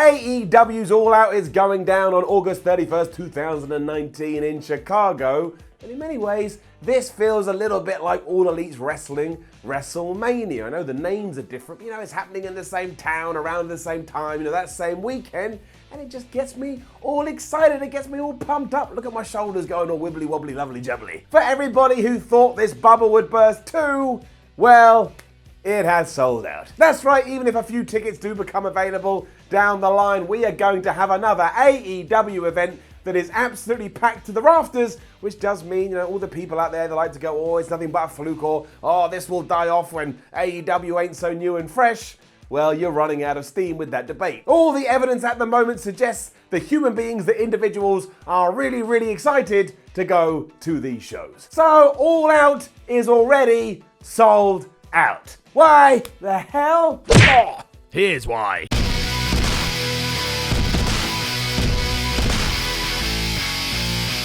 AEW's All Out is going down on August 31st, 2019 in Chicago. And in many ways, this feels a little bit like All Elite's Wrestling WrestleMania. I know the names are different, but it's happening in the same town, around the same time, that same weekend. And it just gets me all excited. It gets me all pumped up. Look at my shoulders going all wibbly wobbly, lovely jubbly. For everybody who thought this bubble would burst too, well, it has sold out. That's right, even if a few tickets do become available down the line, we are going to have another AEW event that is absolutely packed to the rafters, which does mean, all the people out there that like to go, oh, it's nothing but a fluke, or, oh, this will die off when AEW ain't so new and fresh. Well, you're running out of steam with that debate. All the evidence at the moment suggests the human beings, the individuals, are really, really excited to go to these shows. So, All Out is already sold out. Why the hell? Oh, here's why.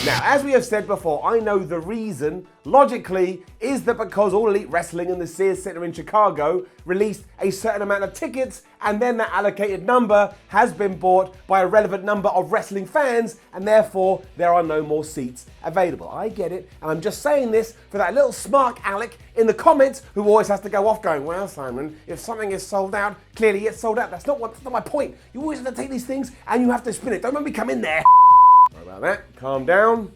Now, as we have said before, I know the reason, logically, is that because All Elite Wrestling and the Sears Center in Chicago released a certain amount of tickets, and then that allocated number has been bought by a relevant number of wrestling fans, and therefore there are no more seats available. I get it, and I'm just saying this for that little smart Alec in the comments who always has to go off going, well, Simon, if something is sold out, clearly it's sold out. That's not my point. You always have to take these things and you have to spin it. Don't let me come in there. Sorry about that. Calm down.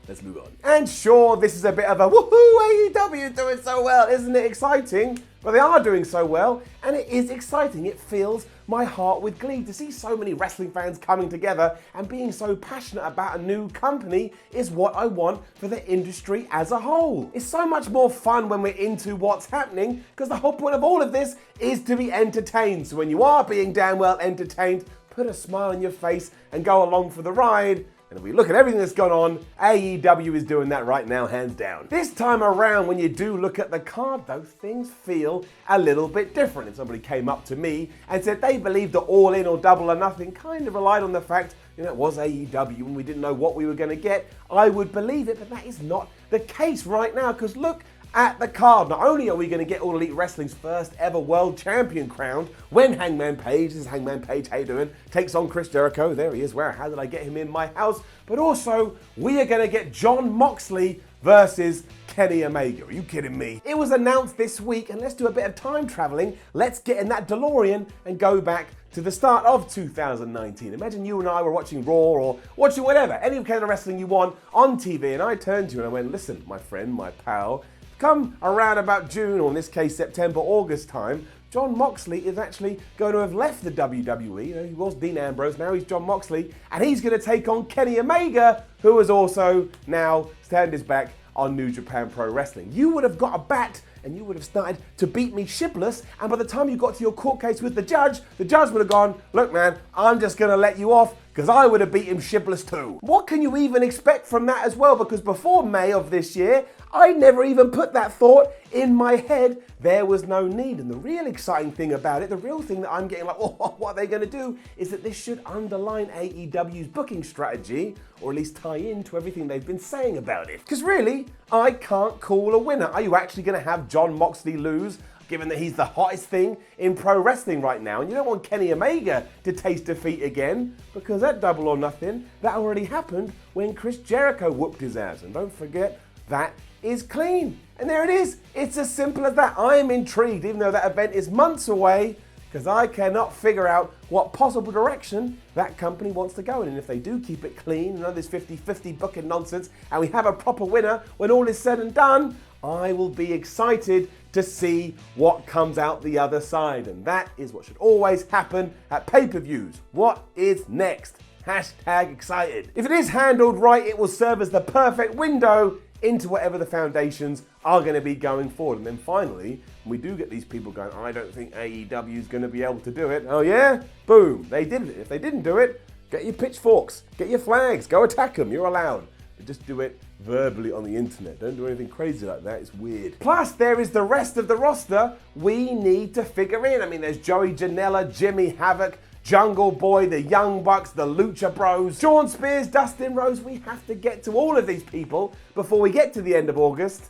Let's move on. And sure, this is a bit of a woohoo, AEW doing so well. Isn't it exciting? But they are doing so well, and it is exciting. It fills my heart with glee to see so many wrestling fans coming together and being so passionate about a new company is what I want for the industry as a whole. It's so much more fun when we're into what's happening, because the whole point of all of this is to be entertained. So when you are being damn well entertained, put a smile on your face and go along for the ride. And if we look at everything that's gone on, AEW is doing that right now, hands down. This time around, when you do look at the card though, things feel a little bit different. If somebody came up to me and said they believed that All In or Double or Nothing kind of relied on the fact, it was AEW and we didn't know what we were going to get, I would believe it, but that is not the case right now, because look at the card. Not only are we going to get All Elite Wrestling's first ever world champion crowned when Hangman Page, this is Hangman Page, how you doing, takes on Chris Jericho, there he is, how did I get him in my house? But also, we are going to get Jon Moxley versus Kenny Omega. Are you kidding me? It was announced this week, and let's do a bit of time traveling. Let's get in that DeLorean and go back to the start of 2019. Imagine you and I were watching Raw or watching whatever, any kind of wrestling you want on TV, and I turned to you and I went, listen, my friend, my pal, come around about June, or in this case September, August time, Jon Moxley is actually going to have left the WWE. He was Dean Ambrose, now he's Jon Moxley, and he's going to take on Kenny Omega, who has also now turned his back on New Japan Pro Wrestling. You would have got a bat and you would have started to beat me shipless, and by the time you got to your court case with the judge would have gone, look man, I'm just going to let you off because I would have beat him shipless too. What can you even expect from that as well? Because before May of this year, I never even put that thought in my head. There was no need. And the real exciting thing about it, the real thing that I'm getting like, oh, what are they going to do, is that this should underline AEW's booking strategy, or at least tie into everything they've been saying about it. Because really, I can't call a winner. Are you actually going to have Jon Moxley lose, given that he's the hottest thing in pro wrestling right now? And you don't want Kenny Omega to taste defeat again, because that Double or Nothing, that already happened when Chris Jericho whooped his ass. And don't forget, that is clean. And there it is. It's as simple as that. I am intrigued, even though that event is months away, because I cannot figure out what possible direction that company wants to go in. And if they do keep it clean, this 50-50 booking nonsense, and we have a proper winner when all is said and done, I will be excited to see what comes out the other side. And that is what should always happen at pay-per-views. What is next? Hashtag excited. If it is handled right, it will serve as the perfect window into whatever the foundations are going to be going forward. And then finally, when we do get these people going, I don't think AEW is going to be able to do it. Oh yeah? Boom. They did it. If they didn't do it, get your pitchforks, get your flags, go attack them. You're allowed. But just do it verbally on the internet. Don't do anything crazy like that. It's weird. Plus, there is the rest of the roster we need to figure in. There's Joey Janela, Jimmy Havoc, Jungle Boy, the Young Bucks, the Lucha Bros, Shawn Spears, Dustin Rhodes. We have to get to all of these people before we get to the end of August.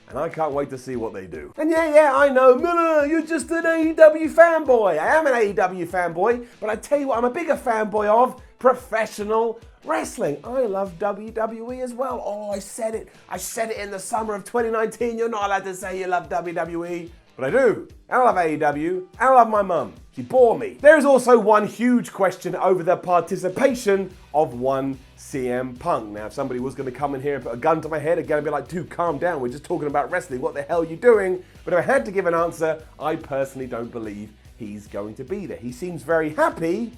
and I can't wait to see what they do. And yeah, I know, Miller, you're just an AEW fanboy. I am an AEW fanboy, but I tell you what, I'm a bigger fanboy of professional wrestling. I love WWE as well. Oh, I said it in the summer of 2019. You're not allowed to say you love WWE. But I do. And I love AEW. And I love my mum. She bore me. There is also one huge question over the participation of one CM Punk. Now, if somebody was going to come in here and put a gun to my head, again, I'd be like, dude, calm down. We're just talking about wrestling. What the hell are you doing? But if I had to give an answer, I personally don't believe he's going to be there. He seems very happy,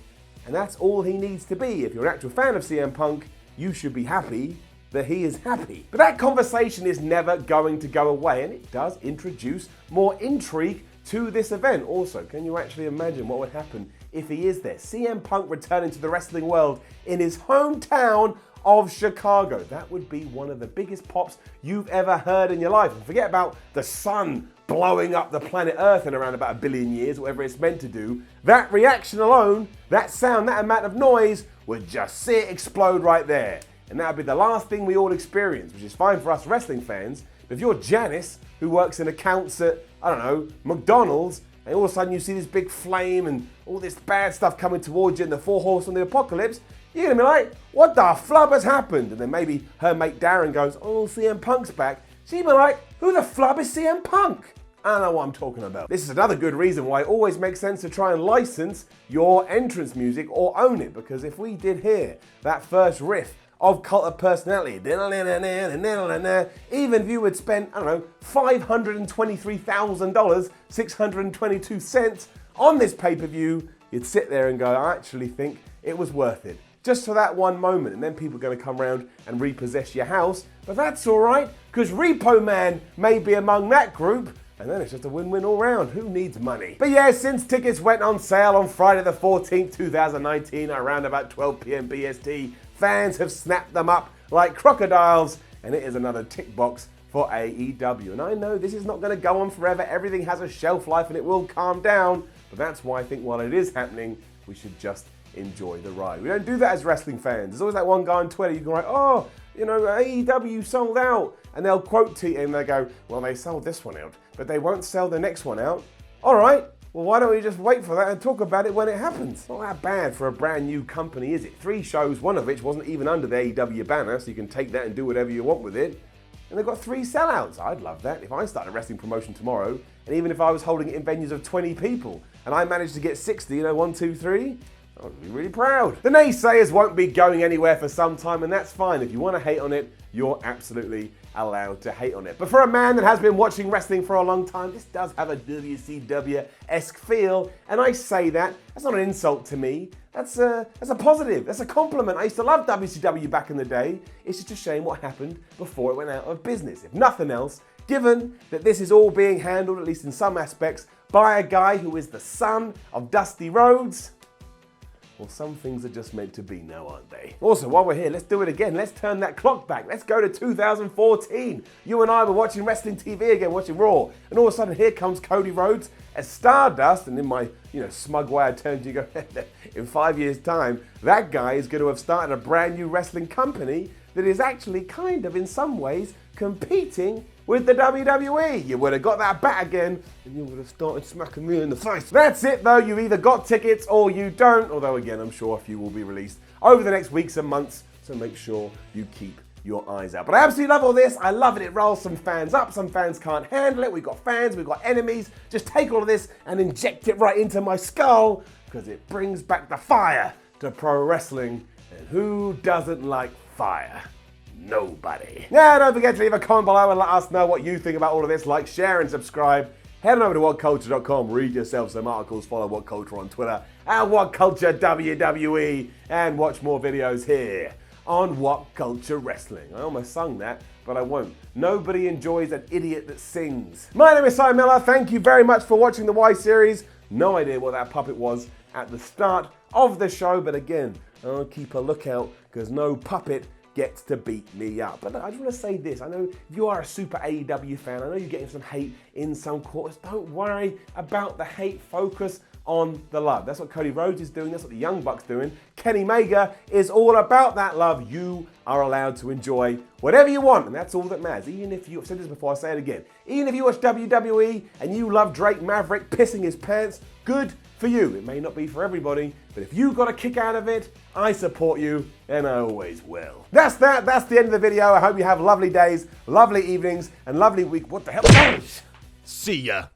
and that's all he needs to be. If you're an actual fan of CM Punk, you should be happy that he is happy. But that conversation is never going to go away, and it does introduce more intrigue to this event. Also, can you actually imagine what would happen if he is there? CM Punk returning to the wrestling world in his hometown of Chicago. That would be one of the biggest pops you've ever heard in your life. And forget about the sun blowing up the planet Earth in around about 1 billion years, whatever it's meant to do. That reaction alone, that sound, that amount of noise, would just see it explode right there. And that would be the last thing we all experience, which is fine for us wrestling fans. But if you're Janice, who works in accounts at, I don't know, McDonald's, and all of a sudden you see this big flame and all this bad stuff coming towards you and the 4 horsemen of the apocalypse, you're going to be like, what the flub has happened? And then maybe her mate Darren goes, oh, CM Punk's back. She'd be like, who the flub is CM Punk? I don't know what I'm talking about. This is another good reason why it always makes sense to try and license your entrance music or own it. Because if we did hear that first riff of Cult of Personality, even if you would spend, I don't know, $523,000, 622 cents on this pay-per-view, you'd sit there and go, I actually think it was worth it. Just for that one moment, and then people are going to come around and repossess your house, but that's all right, because Repo Man may be among that group, and then it's just a win-win all round. Who needs money? But yeah, since tickets went on sale on Friday the 14th, 2019, around about 12 p.m. BST, fans have snapped them up like crocodiles, and it is another tick box for AEW. And I know this is not going to go on forever. Everything has a shelf life and it will calm down, but that's why I think while it is happening, we should just enjoy the ride. We don't do that as wrestling fans. There's always that one guy on Twitter, you can write, oh, you know, AEW sold out. And they'll quote to you and they go, well, they sold this one out, but they won't sell the next one out. All right, well, why don't we just wait for that and talk about it when it happens? Not that bad for a brand new company, is it? 3 shows, one of which wasn't even under the AEW banner, so you can take that and do whatever you want with it. And they've got 3 sellouts. I'd love that. If I started a wrestling promotion tomorrow, and even if I was holding it in venues of 20 people, and I managed to get 60, you know, 1, 2, 3, I would be really proud. The naysayers won't be going anywhere for some time, and that's fine. If you want to hate on it, you're absolutely allowed to hate on it. But for a man that has been watching wrestling for a long time, this does have a WCW-esque feel, and I say that, that's not an insult to me. That's a positive, that's a compliment. I used to love WCW back in the day. It's just a shame what happened before it went out of business. If nothing else, given that this is all being handled, at least in some aspects, by a guy who is the son of Dusty Rhodes, well, some things are just meant to be now, aren't they? Also, while we're here, let's do it again. Let's turn that clock back. Let's go to 2014. You and I were watching wrestling TV again, watching Raw, and all of a sudden here comes Cody Rhodes as Stardust, and in my, smug way I turn to you and go, in 5 years' time, that guy is going to have started a brand new wrestling company that is actually kind of, in some ways, competing with the WWE. You would have got that bat again and you would have started smacking me in the face. That's it though, you either got tickets or you don't, although again, I'm sure a few will be released over the next weeks and months, so make sure you keep your eyes out. But I absolutely love all this. I love it. It rolls some fans up. Some fans can't handle it. We've got fans, we've got enemies. Just take all of this and inject it right into my skull because it brings back the fire to pro wrestling. And who doesn't like fire? Nobody. Now, don't forget to leave a comment below and let us know what you think about all of this. Like, share, and subscribe. Head on over to WhatCulture.com, read yourself some articles, follow WhatCulture on Twitter, and WhatCulture WWE, and watch more videos here on WhatCulture Wrestling. I almost sung that, but I won't. Nobody enjoys an idiot that sings. My name is Simon Miller. Thank you very much for watching the Y series. No idea what that puppet was at the start of the show, but again, I'll keep a lookout because no puppet gets to beat me up. But I just want to say this. I know if you are a super AEW fan, I know you're getting some hate in some quarters. Don't worry about the hate. Focus on the love. That's what Cody Rhodes is doing. That's what the Young Bucks doing. Kenny Omega is all about that love. You are allowed to enjoy whatever you want, and that's all that matters. Even if you, I've said this before, I'll say it again. Even if you watch WWE and you love Drake Maverick pissing his pants, good for you. It may not be for everybody, but if you got a kick out of it, I support you, and I always will. That's that. That's the end of the video. I hope you have lovely days, lovely evenings, and lovely week. What the hell? See ya.